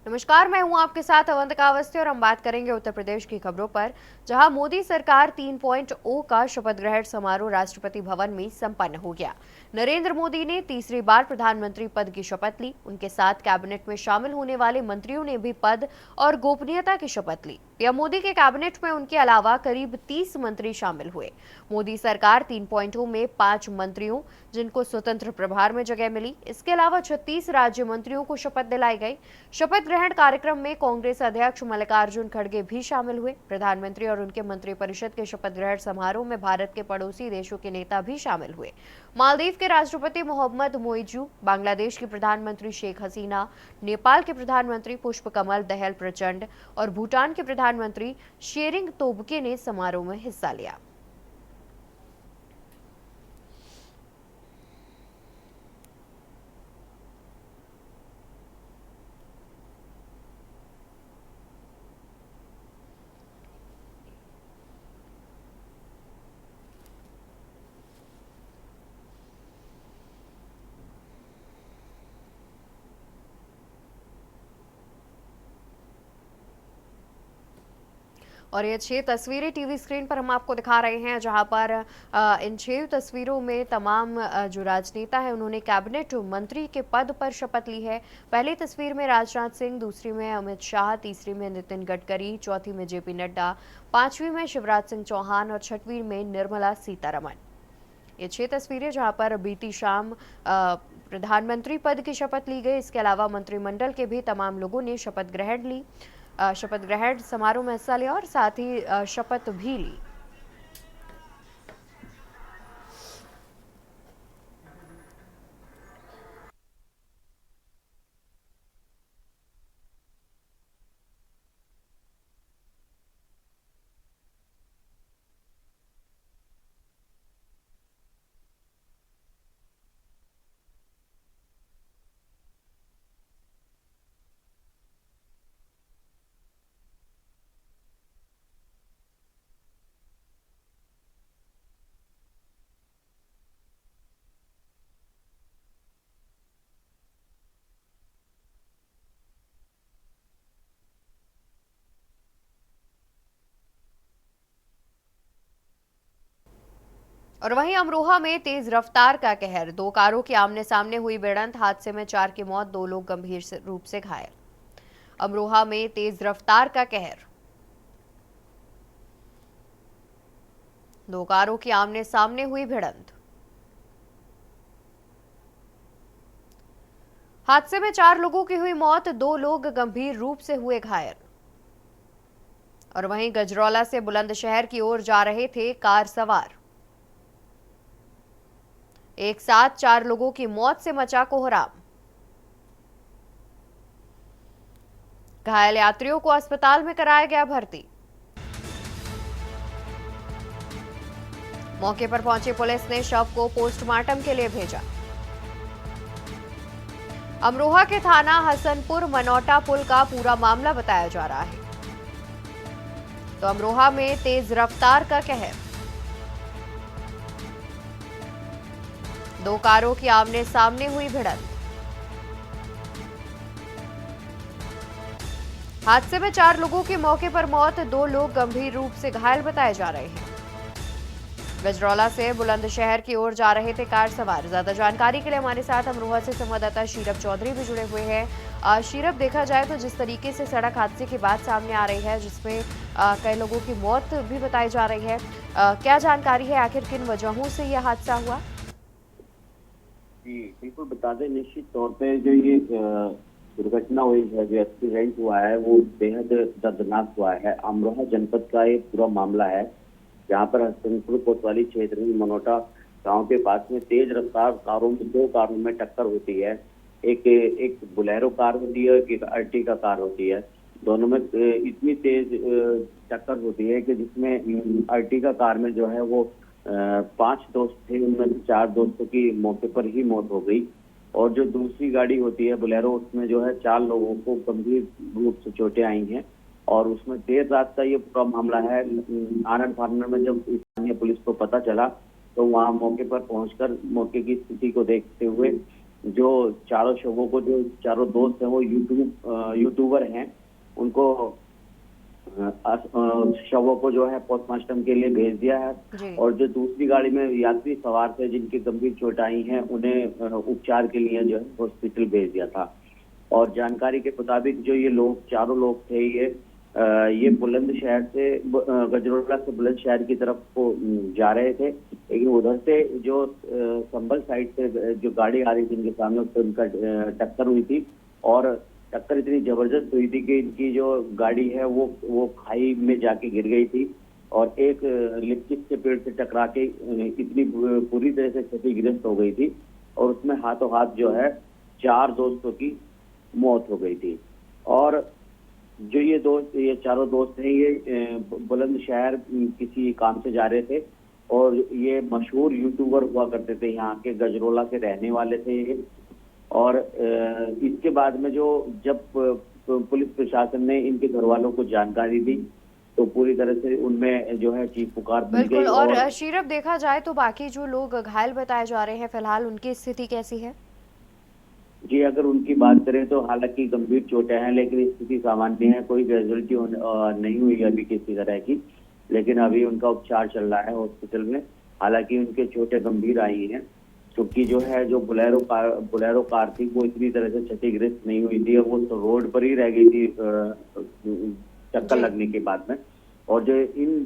नमस्कार, मैं हूं आपके साथ अवंतिका अवस्थी और हम बात करेंगे उत्तर प्रदेश की खबरों पर, जहां मोदी सरकार 3.0 का शपथ ग्रहण समारोह राष्ट्रपति भवन में संपन्न हो गया। नरेंद्र मोदी ने तीसरी बार प्रधानमंत्री पद की शपथ ली। उनके साथ कैबिनेट में शामिल होने वाले मंत्रियों ने भी पद और गोपनीयता की शपथ ली। पीएम मोदी के कैबिनेट में उनके अलावा करीब 30 मंत्री शामिल हुए। मोदी सरकार 3.0 में 5 मंत्रियों, जिनको स्वतंत्र प्रभार में जगह मिली, इसके अलावा 36 राज्य मंत्रियों को शपथ दिलाई गई। शपथ ग्रहण कार्यक्रम में कांग्रेस अध्यक्ष मल्लिकार्जुन खड़गे भी शामिल हुए। प्रधानमंत्री और उनके मंत्रिपरिषद के शपथ ग्रहण समारोह में भारत के पड़ोसी देशों के नेता भी शामिल हुए। मालदीव के राष्ट्रपति मोहम्मद मोइजू, बांग्लादेश की प्रधानमंत्री शेख हसीना, नेपाल के प्रधानमंत्री पुष्पकमल दहल प्रचंड और भूटान के प्रधानमंत्री शेरिंग तोब्गे ने समारोह में हिस्सा लिया। और ये 6 तस्वीरें टीवी स्क्रीन पर हम आपको दिखा रहे हैं, जहां पर इन 6 तस्वीरों में तमाम जो राजनेता हैं उन्होंने कैबिनेट मंत्री के पद पर शपथ ली है। पहली तस्वीर में राजनाथ सिंह, दूसरी में अमित शाह, तीसरी में नितिन गडकरी, चौथी में जेपी नड्डा, पांचवी में शिवराज सिंह चौहान और छठवीं में निर्मला सीतारमण। ये 6 तस्वीरें जहां पर बीती शाम प्रधानमंत्री पद की शपथ ली गई। इसके अलावा मंत्रिमंडल के भी तमाम लोगों ने शपथ ग्रहण समारोह में हिस्सा लिया और साथ ही शपथ भी ली। और वहीं अमरोहा में तेज रफ्तार का कहर, 2 कारों की आमने सामने हुई भिड़ंत, हादसे में 4 की मौत, 2 लोग गंभीर रूप से घायल। अमरोहा में तेज रफ्तार का कहर, 2 कारों की आमने सामने हुई भिड़ंत, हादसे में 4 लोगों की हुई मौत, 2 लोग गंभीर रूप से हुए घायल। और वहीं गजरौला से बुलंदशहर की ओर जा रहे थे कार सवार, एक साथ 4 लोगों की मौत से मचा कोहराम। घायल यात्रियों को अस्पताल में कराया गया भर्ती। मौके पर पहुंची पुलिस ने शव को पोस्टमार्टम के लिए भेजा। अमरोहा के थाना हसनपुर मनोटा पुल का पूरा मामला बताया जा रहा है। तो अमरोहा में तेज रफ्तार का कहर, 2 कारों की आमने सामने हुई भिड़ंत, हादसे में 4 लोगों की मौके पर मौत, 2 लोग गंभीर रूप से घायल बताए जा रहे हैं। गजरौला से बुलंदशहर की ओर जा रहे थे कार सवार। ज्यादा जानकारी के लिए हमारे साथ अमरोहा से संवाददाता शीरब चौधरी भी जुड़े हुए हैं। शीरब, देखा जाए तो जिस तरीके से सड़क हादसे की बात सामने आ रही है, जिसमें कई लोगों की मौत भी बताई जा रही है, क्या जानकारी है, आखिर किन वजहों से यह हादसा हुआ? जी बिल्कुल बता दें, निश्चित तौर पे जो ये दुर्घटना हुई है, जो एक्सीडेंट हुआ है, वो बेहद दर्दनाक हुआ है। अमरोहा जनपद का ये पूरा मामला है, जहाँ पर हसनपुर कोतवाली क्षेत्र में मनोटा गांव के पास में तेज रफ्तार कारों में 2 कारों में टक्कर होती है। एक बुलेरो कार होती है, एक अर्टिगा कार होती है। दोनों में इतनी तेज टक्कर होती है कि जिसमें अर्टिगा कार में जो है वो 5 दोस्त थे, उनमें से 4 दोस्तों की मौके पर ही मौत हो गई। और जो दूसरी गाड़ी होती है बुलेरो, उसमें जो है 4 लोगों को गंभीर रूप से चोटें आई हैं। और उसमें देर रात का ये पूरा मामला है। आनंद फानन में जब स्थानीय पुलिस को पता चला, तो वहां मौके पर पहुंचकर मौके की स्थिति को देखते हुए जो चारों शवों को, जो चारों दोस्त हैं वो यूट्यूबर हैं, उनको शवों को जो है पोस्टमार्टम के लिए भेज दिया है। जी। और जो दूसरी गाड़ी में यात्री सवार थे जिनकी गंभीर चोट आई है, उन्हें उपचार के लिए जो है हॉस्पिटल भेज दिया था। और जानकारी के मुताबिक जो ये लोग, चारों लोग थे, ये बुलंदशहर से गजरोला से बुलंदशहर की तरफ को जा रहे थे, लेकिन उधर से जो संभल साइड से जो गाड़ी आ रही थी इनके सामने, उससे उनका टक्कर हुई थी। और टक्कर इतनी जबरदस्त हुई थी कि इनकी जो गाड़ी है वो खाई में जाके गिर गई थी और एक लिप्टिक के पेड़ से टकरा के इतनी पूरी तरह से क्षतिग्रस्त हो गई थी। और उसमें हाथों हाथ जो है 4 दोस्तों की मौत हो गई थी। और जो ये चारों दोस्त हैं, ये बुलंदशहर किसी काम से जा रहे थे और ये मशहूर यूट्यूबर हुआ करते थे, यहाँ के गजरोला के रहने वाले थे ये। और इसके बाद में जब पुलिस प्रशासन ने इनके घर वालों को जानकारी दी तो पूरी तरह से उनमें जो है चीख पुकार बन गई। बिल्कुल। और शीरफ, देखा जाए तो बाकी जो लोग घायल बताए जा रहे हैं, फिलहाल उनकी स्थिति कैसी है? जी, अगर उनकी बात करें तो हालांकि गंभीर चोटें हैं, लेकिन स्थिति सामान्य है, कोई कैजुअलिटी नहीं हुई अभी किसी तरह की। लेकिन अभी उनका उपचार चल रहा है हॉस्पिटल में। हालांकि उनके चोटें गंभीर आई हैं, क्योंकि जो है जो बुलेरो कार थी वो इतनी तरह से क्षतिग्रस्त नहीं हुई थी और वो तो रोड पर ही रह गई थी टक्कर लगने के बाद में। और जो इन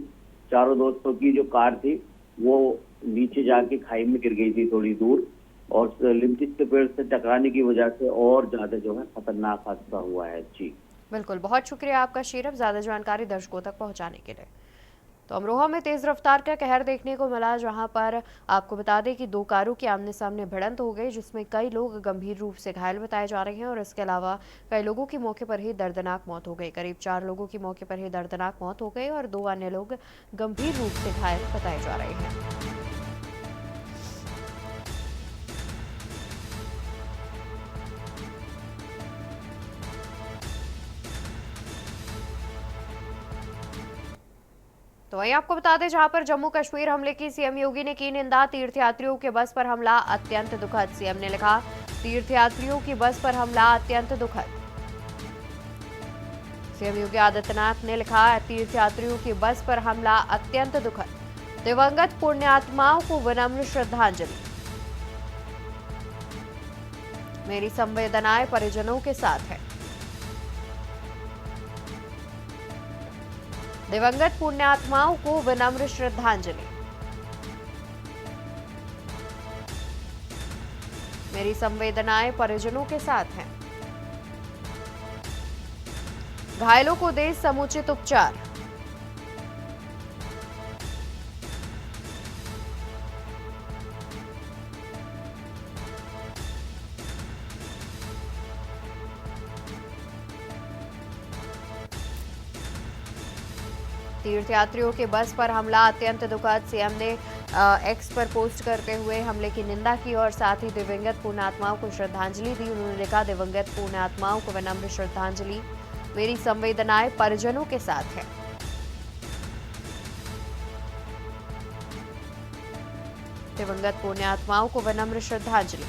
चारों दोस्तों की जो कार थी वो नीचे जाके खाई में गिर गई थी थोड़ी दूर, और लिप्टिक के पेड़ से टकराने की वजह से और ज्यादा जो है खतरनाक हादसा हुआ है। जी बिल्कुल, बहुत शुक्रिया आपका शीरफ, ज्यादा जानकारी दर्शकों तक पहुंचाने के लिए। तो अमरोहा में तेज रफ्तार का कहर देखने को मिला, जहां पर आपको बता दें कि 2 कारों की आमने सामने भिड़ंत हो गई, जिसमें कई लोग गंभीर रूप से घायल बताए जा रहे हैं और इसके अलावा कई लोगों की मौके पर ही दर्दनाक मौत हो गई। करीब 4 लोगों की मौके पर ही दर्दनाक मौत हो गई और 2 अन्य लोग गंभीर रूप से घायल बताए जा रहे हैं। तो वहीं आपको बता दें, जहां पर जम्मू कश्मीर हमले की सीएम योगी ने की निंदा। तीर्थयात्रियों के बस पर हमला अत्यंत दुखद, सीएम ने लिखा, तीर्थयात्रियों की बस पर हमला अत्यंत दुखद। सीएम योगी आदित्यनाथ ने लिखा, तीर्थयात्रियों की बस पर हमला अत्यंत दुखद, दिवंगत पुण्यात्माओं को विनम्र श्रद्धांजलि, मेरी संवेदनाएं परिजनों के साथ है। दिवंगत पुण्यात्माओं को विनम्र श्रद्धांजलि, मेरी संवेदनाएं परिजनों के साथ हैं। घायलों को दे समुचित उपचार, तीर्थयात्रियों के बस पर हमला अत्यंत दुखद, सीएम ने एक्स पर पोस्ट करते हुए हमले की निंदा की और साथ ही दिवंगत पुण्यात्माओं को श्रद्धांजलि दी। उन्होंने लिखा, दिवंगत पुण्यात्माओं को विनम्र श्रद्धांजलि, मेरी संवेदनाएं परिजनों के साथ है। दिवंगत पुण्यात्माओं को विनम्र श्रद्धांजलि,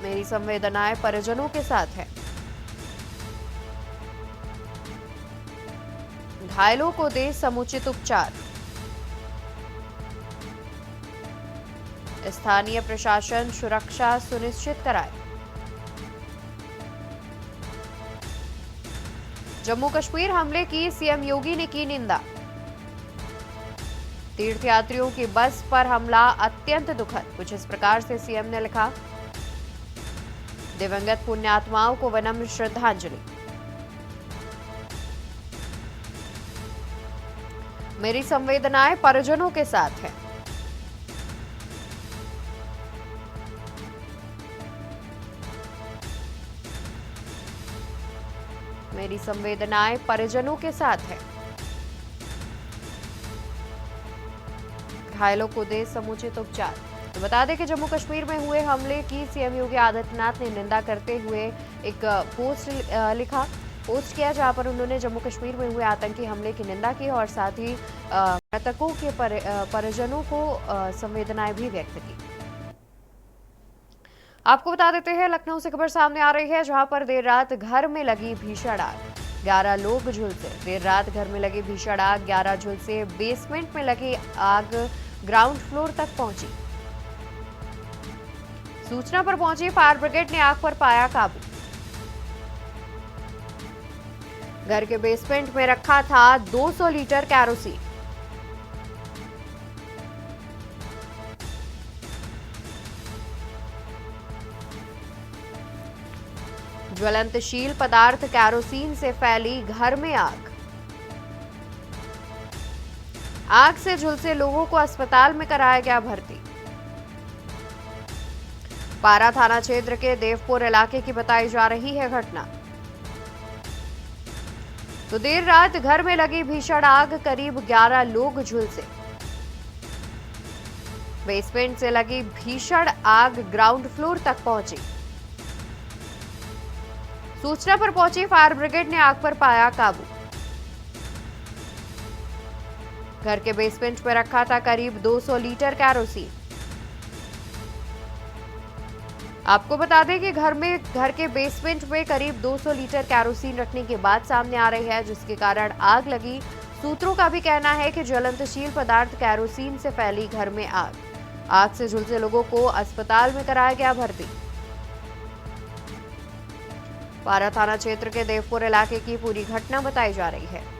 मेरी संवेदनाएं परिजनों के साथ है। घायलों को दे समुचित उपचार, स्थानीय प्रशासन सुरक्षा सुनिश्चित कराए। जम्मू कश्मीर हमले की सीएम योगी ने की निंदा। तीर्थयात्रियों की बस पर हमला अत्यंत दुखद, कुछ इस प्रकार से सीएम ने लिखा, दिवंगत पुण्यात्माओं को विनम्र श्रद्धांजलि, मेरी संवेदनाएं परिजनों के साथ है। मेरी संवेदनाएं परिजनों के साथ है। घायलों को दे समुचित उपचार। तो बता दें कि जम्मू कश्मीर में हुए हमले की सीएम योगी आदित्यनाथ ने निंदा करते हुए एक पोस्ट किया, जहां पर उन्होंने जम्मू कश्मीर में हुए आतंकी हमले की निंदा की और साथ ही मृतकों के परिजनों को संवेदनाएं भी व्यक्त की। आपको बता देते हैं, लखनऊ से खबर सामने आ रही है, जहां पर देर रात घर में लगी भीषण आग, 11 लोग झुलसे। देर रात घर में लगी भीषण आग, 11 झुलसे। बेसमेंट में लगी आग ग्राउंड फ्लोर तक पहुंची। सूचना पर पहुंची फायर ब्रिगेड ने आग पर पाया काबू। घर के बेसमेंट में रखा था 200 लीटर कैरोसिन। ज्वलंतशील पदार्थ कैरोसिन से फैली घर में आग। आग से झुलसे लोगों को अस्पताल में कराया गया भर्ती। पारा थाना क्षेत्र के देवपुर इलाके की बताई जा रही है घटना। तो देर रात घर में लगी भीषण आग, करीब 11 लोग झुलसे। बेसमेंट से लगी भीषण आग ग्राउंड फ्लोर तक पहुंची। सूचना पर पहुंची फायर ब्रिगेड ने आग पर पाया काबू। घर के बेसमेंट में रखा था करीब 200 लीटर कैरोसिन। आपको बता दें कि घर के बेसमेंट में करीब 200 लीटर कैरोसिन रखने की बात सामने आ रही है, जिसके कारण आग लगी। सूत्रों का भी कहना है कि ज्वलंतशील पदार्थ कैरोसिन से फैली घर में आग। आग से झुलसे लोगों को अस्पताल में कराया गया भर्ती। पारा थाना क्षेत्र के देवपुर इलाके की पूरी घटना बताई जा रही है।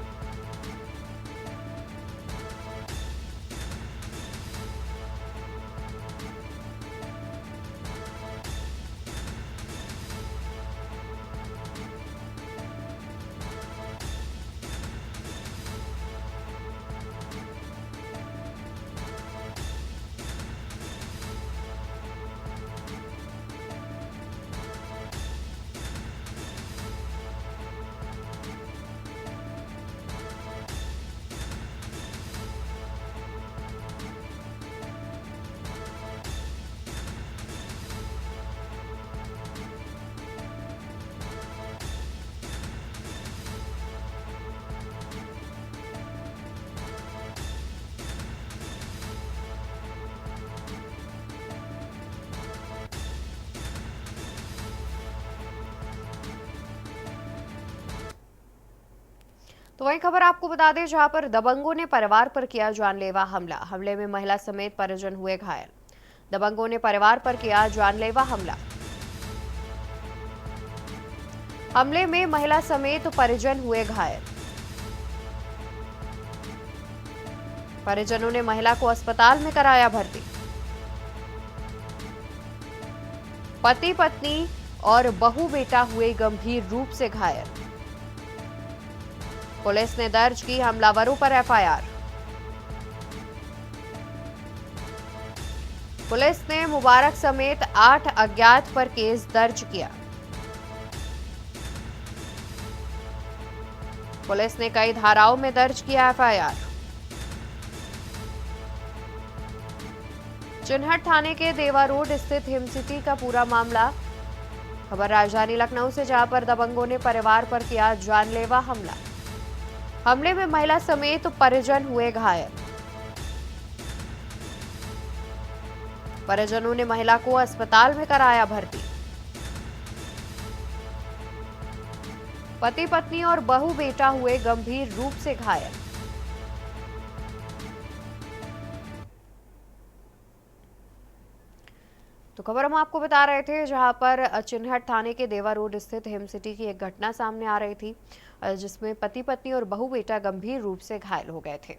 तो वही खबर आपको बता दें, जहां पर दबंगों ने परिवार पर किया जानलेवा हमला। हमले में महिला समेत परिजन हुए घायल। दबंगों ने परिवार पर किया जानलेवा हमला। हमले में महिला समेत परिजन हुए घायल। परिजनों ने महिला को अस्पताल में कराया भर्ती। पति पत्नी और बहू बेटा हुए गंभीर रूप से घायल। पुलिस ने दर्ज की हमलावरों पर एफआईआर। पुलिस ने मुबारक समेत 8 अज्ञात पर केस दर्ज किया। पुलिस ने कई धाराओं में दर्ज किया एफआईआर। चिन्हट थाने के देवा रोड स्थित हिमसिटी का पूरा मामला। खबर राजधानी लखनऊ से, जहां पर दबंगों ने परिवार पर किया जानलेवा हमला। हमले में महिला समेत परिजन हुए घायल। परिजनों ने महिला को अस्पताल में कराया भर्ती। पति पत्नी और बहू बेटा हुए गंभीर रूप से घायल। तो खबर हम आपको बता रहे थे, जहां पर चिन्हट थाने के देवा रोड स्थित हिमसिटी की एक घटना सामने आ रही थी, जिसमें पति पत्नी और बहू बेटा गंभीर रूप से घायल हो गए थे।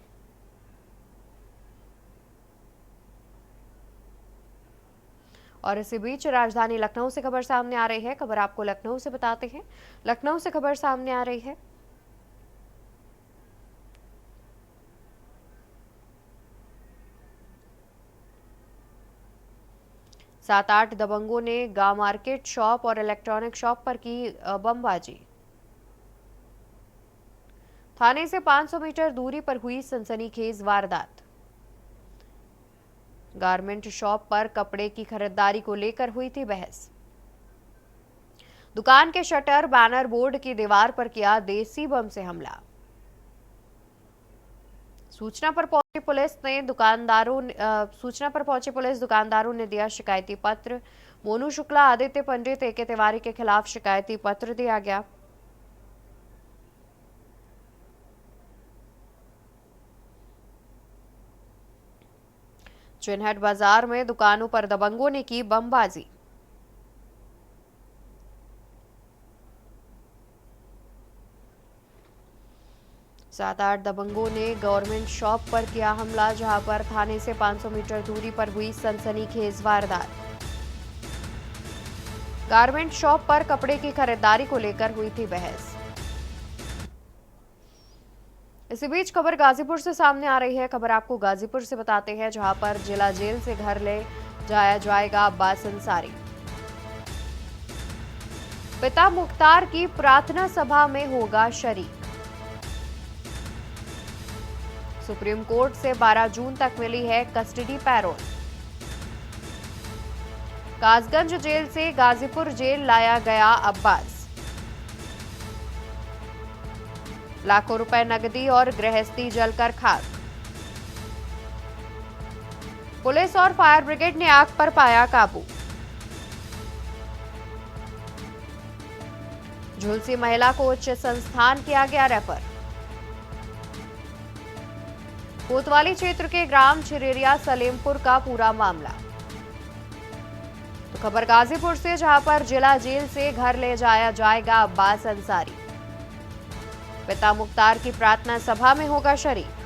और इसी बीच राजधानी लखनऊ से खबर सामने आ रही है। खबर आपको लखनऊ से बताते हैं। लखनऊ से खबर सामने आ रही है। सात आठ दबंगों ने गांव मार्केट शॉप और इलेक्ट्रॉनिक शॉप पर की बमबाजी। थाने से 500 मीटर दूरी पर हुई सनसनीखेज वारदात। गारमेंट शॉप पर कपड़े की खरीदारी को लेकर हुई थी बहस। दुकान के शटर बैनर बोर्ड की दीवार पर किया देसी बम से हमला। सूचना पर पहुंची पुलिस दुकानदारों ने दिया शिकायती पत्र। मोनू शुक्ला, आदित्य पंडित, एके तिवारी के खिलाफ शिकायती पत्र दिया गया। चिन्हट बाजार में दुकानों पर दबंगों ने की बमबाजी। सात आठ दबंगों ने गवर्नमेंट शॉप पर किया हमला, जहां पर थाने से 500 मीटर दूरी पर हुई सनसनीखेज वारदात। गारमेंट शॉप पर कपड़े की खरीदारी को लेकर हुई थी बहस। इसी बीच खबर गाजीपुर से सामने आ रही है। खबर आपको गाजीपुर से बताते हैं, जहां पर जिला जेल से घर ले जाया जाएगा अब्बास अंसारी। पिता मुख्तार की प्रार्थना सभा में होगा शरीक। सुप्रीम कोर्ट से 12 जून तक मिली है कस्टडी पैरोल। कासगंज जेल से गाजीपुर जेल लाया गया अब्बास। लाखों रुपए नकदी और गृहस्थी जलकर खाक। पुलिस और फायर ब्रिगेड ने आग पर पाया काबू। झुलसी महिला को उच्च संस्थान किया गया रेफर। कोतवाली क्षेत्र के ग्राम छिरेरिया सलेमपुर का पूरा मामला। तो खबर गाजीपुर से, जहां पर जिला जेल से घर ले जाया जाएगा अब्बास अंसारी। पिता मुख्तार की प्रार्थना सभा में होगा शरीक।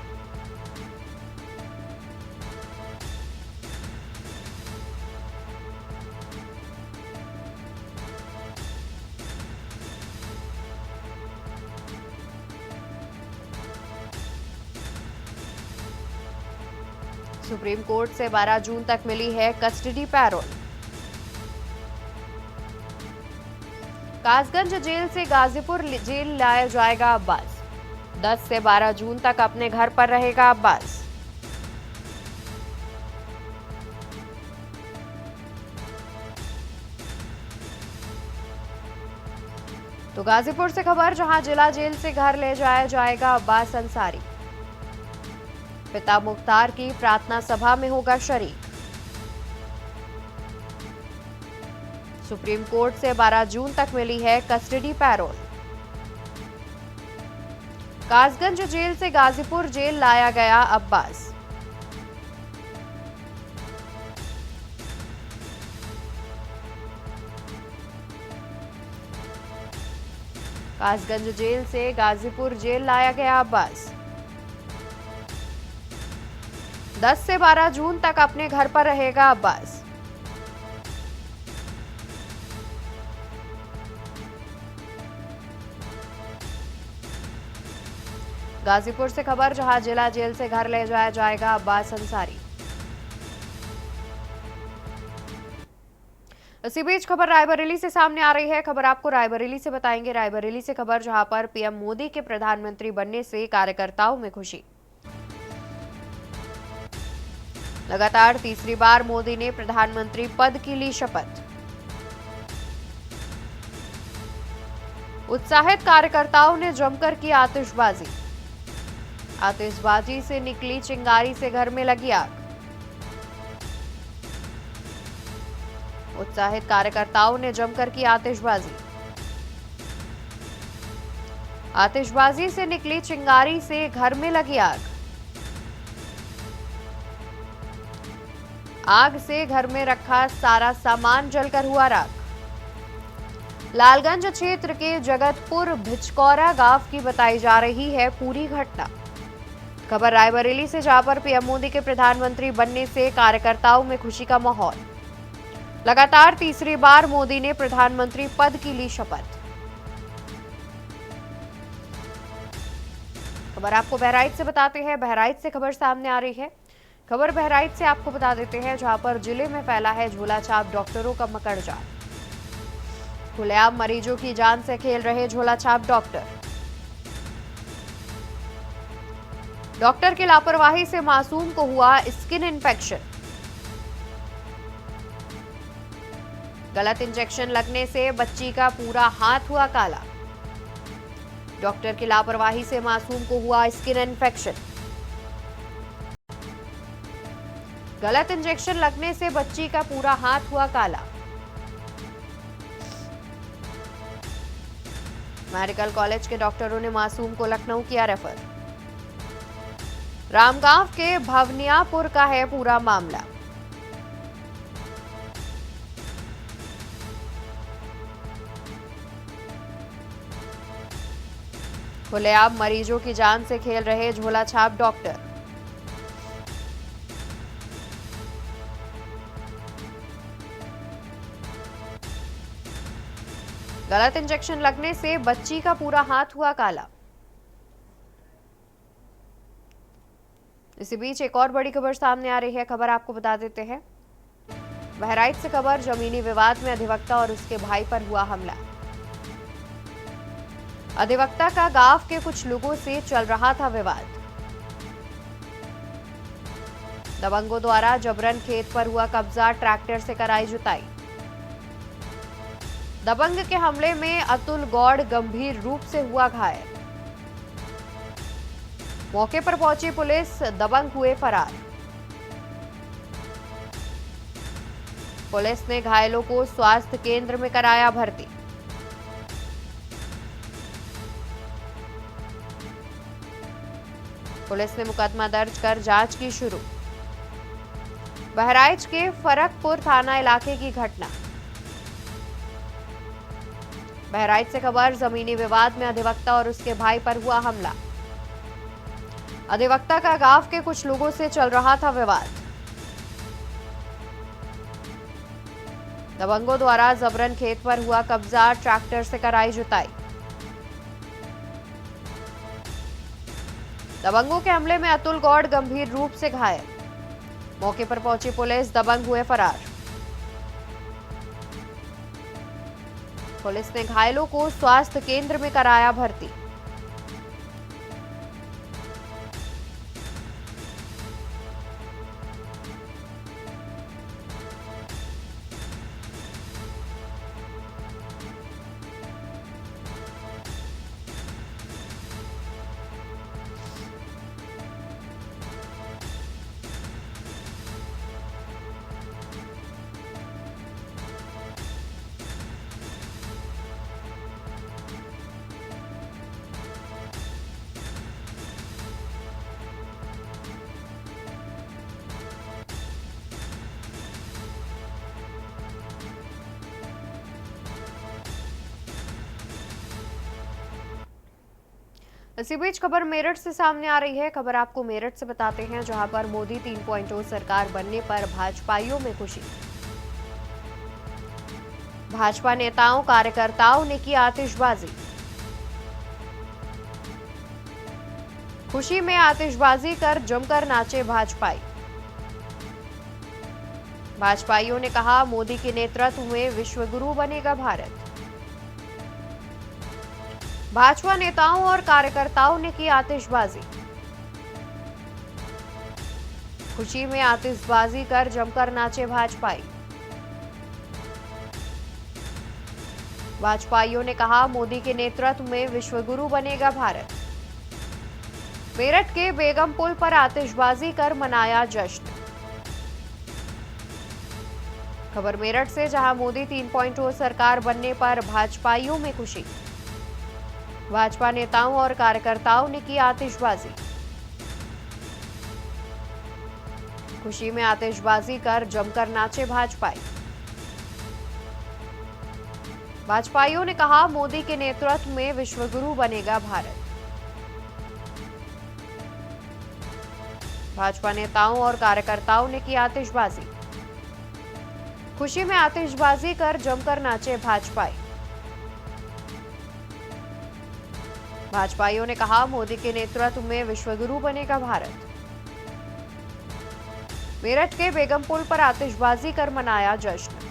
सुप्रीम कोर्ट से 12 जून तक मिली है कस्टडी पैरोल। कासगंज जेल से गाजीपुर जेल लाया जाएगा अब्बास। 10 से 12 जून तक अपने घर पर रहेगा अब्बास। तो गाजीपुर से खबर, जहां जिला जेल से घर ले जाया जाएगा अब्बास अंसारी। पिता मुख्तार की प्रार्थना सभा में होगा शरीक। सुप्रीम कोर्ट से 12 जून तक मिली है कस्टडी पैरोल। कासगंज जेल से गाजीपुर जेल लाया गया अब्बास। कासगंज जेल से गाजीपुर जेल लाया गया अब्बास। 10 से 12 जून तक अपने घर पर रहेगा अब्बास। गाजीपुर से खबर, जहां जिला जेल से घर ले जाया जाएगा अब्बास अंसारी। इसी बीच खबर रायबरेली से सामने आ रही है। खबर आपको रायबरेली से बताएंगे। रायबरेली से खबर, जहां पर पीएम मोदी के प्रधानमंत्री बनने से कार्यकर्ताओं में खुशी। लगातार तीसरी बार मोदी ने प्रधानमंत्री पद की ली शपथ। उत्साहित कार्यकर्ताओं ने जमकर की आतिशबाजी। आतिशबाजी से निकली चिंगारी से घर में लगी आग। उत्साहित कार्यकर्ताओं ने जमकर की आतिशबाजी। आतिशबाजी से निकली चिंगारी से घर में लगी आग। आग से घर में रखा सारा सामान जलकर हुआ राख। लालगंज क्षेत्र के जगतपुर भिचकौरा गांव की बताई जा रही है पूरी घटना। खबर रायबरेली से, जहां पर पीएम मोदी के प्रधानमंत्री बनने से कार्यकर्ताओं में खुशी का माहौल। लगातार तीसरी बार मोदी ने प्रधानमंत्री पद की ली शपथ। खबर आपको बहराइच से बताते हैं। बहराइच से खबर सामने आ रही है। खबर बहराइच से आपको बता देते हैं, जहां पर जिले में फैला है झोला छाप डॉक्टरों का मकड़जाल। खुलेआम मरीजों की जान से खेल रहे झोला छाप डॉक्टर। डॉक्टर की लापरवाही से मासूम को हुआ स्किन इन्फेक्शन। गलत इंजेक्शन लगने से बच्ची का पूरा हाथ हुआ काला। डॉक्टर की लापरवाही से मासूम को हुआ स्किन इन्फेक्शन। गलत इंजेक्शन लगने से बच्ची का पूरा हाथ हुआ काला। मेडिकल कॉलेज के डॉक्टरों ने मासूम को लखनऊ किया रेफर। रामगांव के भवनियापुर का है पूरा मामला। खुलेआम मरीजों की जान से खेल रहे झोला छाप डॉक्टर। गलत इंजेक्शन लगने से बच्ची का पूरा हाथ हुआ काला। इसी बीच एक और बड़ी खबर सामने आ रही है। खबर आपको बता देते हैं। बहराइच से खबर, जमीनी विवाद में अधिवक्ता और उसके भाई पर हुआ हमला। अधिवक्ता का गांव के कुछ लोगों से चल रहा था विवाद। दबंगों द्वारा जबरन खेत पर हुआ कब्जा, ट्रैक्टर से कराई जुताई। दबंग के हमले में अतुल गौड़ गंभीर रूप से हुआ घायल। मौके पर पहुंची पुलिस, दबंग हुए फरार। पुलिस ने घायलों को स्वास्थ्य केंद्र में कराया भर्ती। पुलिस ने मुकदमा दर्ज कर जांच की शुरू। बहराइच के फरकपुर थाना इलाके की घटना। बहराइच से खबर, जमीनी विवाद में अधिवक्ता और उसके भाई पर हुआ हमला। अधिवक्ता का गांव के कुछ लोगों से चल रहा था विवाद। दबंगों द्वारा जबरन खेत पर हुआ कब्जा, ट्रैक्टर से कराई जुताई। दबंगों के हमले में अतुल गौड़ गंभीर रूप से घायल। मौके पर पहुंची पुलिस, दबंग हुए फरार। पुलिस ने घायलों को स्वास्थ्य केंद्र में कराया भर्ती। इसी बीच खबर मेरठ से सामने आ रही है। खबर आपको मेरठ से बताते हैं, जहां पर मोदी 3.0 सरकार बनने पर भाजपाइयों में खुशी। भाजपा नेताओं कार्यकर्ताओं ने की आतिशबाजी। खुशी में आतिशबाजी कर जमकर नाचे भाजपाई। भाजपाइयों ने कहा, मोदी के नेतृत्व में विश्वगुरु बनेगा भारत। भाजपा नेताओं और कार्यकर्ताओं ने की आतिशबाजी। खुशी में आतिशबाजी कर जमकर नाचे भाजपाई। भाजपाइयों ने कहा, मोदी के नेतृत्व में विश्वगुरु बनेगा भारत। मेरठ के बेगम पुल पर आतिशबाजी कर मनाया जश्न। खबर मेरठ से, जहां मोदी 3.0 सरकार बनने पर भाजपाइयों में खुशी। भाजपा नेताओं और कार्यकर्ताओं ने की आतिशबाजी। खुशी में आतिशबाजी कर जमकर नाचे भाजपाई। भाजपाइयों ने कहा, मोदी के नेतृत्व में विश्वगुरु बनेगा भारत। भाजपा नेताओं और कार्यकर्ताओं ने की आतिशबाजी। खुशी में आतिशबाजी कर जमकर नाचे भाजपाई। भाजपाइयों ने कहा, मोदी के नेतृत्व में विश्वगुरु बनेगा भारत। मेरठ के बेगम पुल पर आतिशबाजी कर मनाया जश्न।